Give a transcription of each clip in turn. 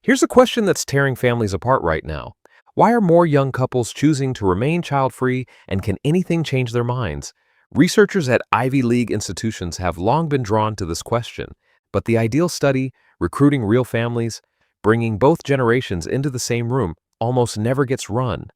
Here's a question that's tearing families apart right now. Why are more young couples choosing to remain child-free, and can anything change their minds? Researchers at Ivy League institutions have long been drawn to this question, but the ideal study, recruiting real families, bringing both generations into the same room, almost never gets run.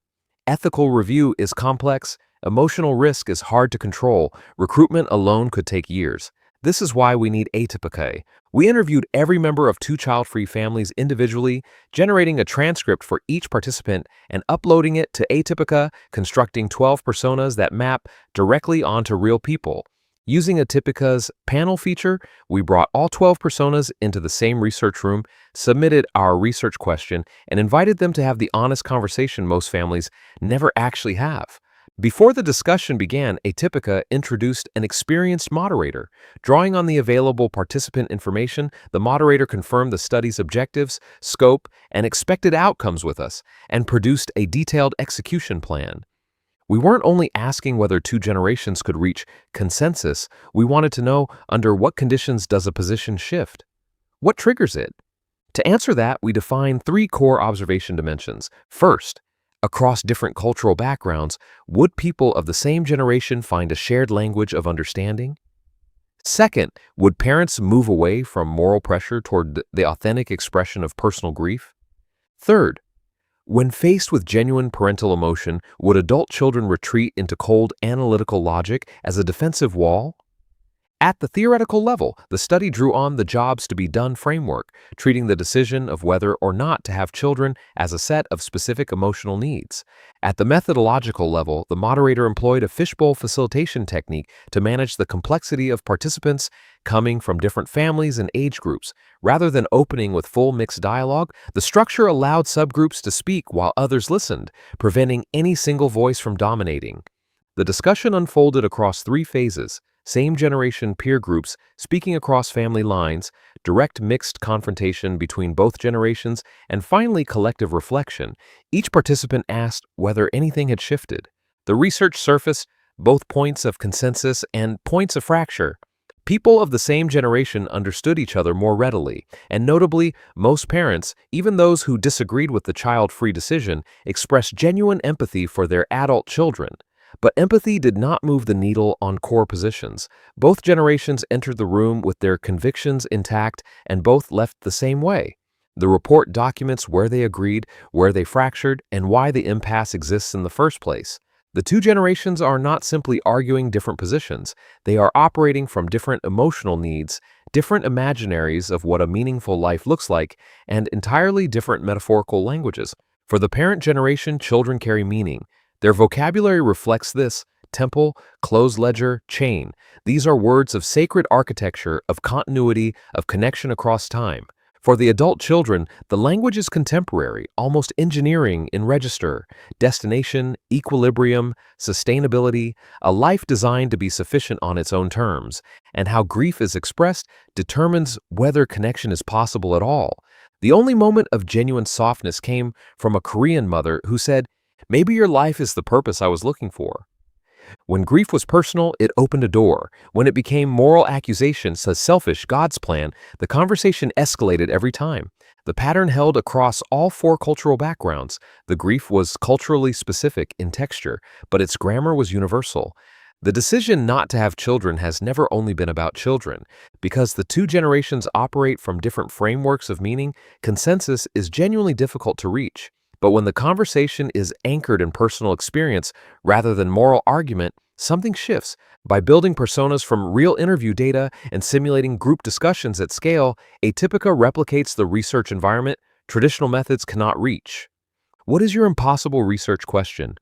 Ethical review is complex, emotional risk is hard to control, recruitment alone could take years. This is why we need Atypicae. We interviewed every member of two child-free families individually, generating a transcript for each participant and uploading it to Atypica, constructing 12 personas that map directly onto real people. Using Atypica's panel feature, we brought all 12 personas into the same research room, submitted our research question, and invited them to have the honest conversation most families never actually have. Before the discussion began, Atypica introduced an experienced moderator. Drawing on the available participant information, the moderator confirmed the study's objectives, scope, and expected outcomes with us, and produced a detailed execution plan. We weren't only asking whether two generations could reach consensus, we wanted to know under what conditions does a position shift? What triggers it? To answer that, we defined three core observation dimensions. First, across different cultural backgrounds, would people of the same generation find a shared language of understanding? Second, would parents move away from moral pressure toward the authentic expression of personal grief? Third, when faced with genuine parental emotion, would adult children retreat into cold analytical logic as a defensive wall? At the theoretical level, the study drew on the jobs to be done framework, treating the decision of whether or not to have children as a set of specific emotional needs. At the methodological level, the moderator employed a fishbowl facilitation technique to manage the complexity of participants coming from different families and age groups. Rather than opening with full mixed dialogue, the structure allowed subgroups to speak while others listened, preventing any single voice from dominating. The discussion unfolded across three phases: same-generation peer groups speaking across family lines, direct mixed confrontation between both generations, and finally collective reflection. Each participant asked whether anything had shifted. The research surfaced both points of consensus and points of fracture. People of the same generation understood each other more readily, and notably, most parents, even those who disagreed with the child-free decision, expressed genuine empathy for their adult children. But empathy did not move the needle on core positions. Both generations entered the room with their convictions intact, and both left the same way. The report documents where they agreed, where they fractured, and why the impasse exists in the first place. The two generations are not simply arguing different positions. They are operating from different emotional needs, different imaginaries of what a meaningful life looks like, and entirely different metaphorical languages. For the parent generation, children carry meaning. Their vocabulary reflects this: temple, closed ledger, chain. These are words of sacred architecture, of continuity, of connection across time. For the adult children, the language is contemporary, almost engineering in register: destination, equilibrium, sustainability, a life designed to be sufficient on its own terms. And how grief is expressed determines whether connection is possible at all. The only moment of genuine softness came from a Korean mother who said, "Maybe your life is the purpose I was looking for." When grief was personal, it opened a door. When it became moral accusation, says selfish, God's plan, the conversation escalated every time. The pattern held across all four cultural backgrounds. The grief was culturally specific in texture, but its grammar was universal. The decision not to have children has never only been about children. Because the two generations operate from different frameworks of meaning, consensus is genuinely difficult to reach. But when the conversation is anchored in personal experience rather than moral argument, something shifts. By building personas from real interview data and simulating group discussions at scale, Atypica replicates the research environment traditional methods cannot reach. What is your impossible research question?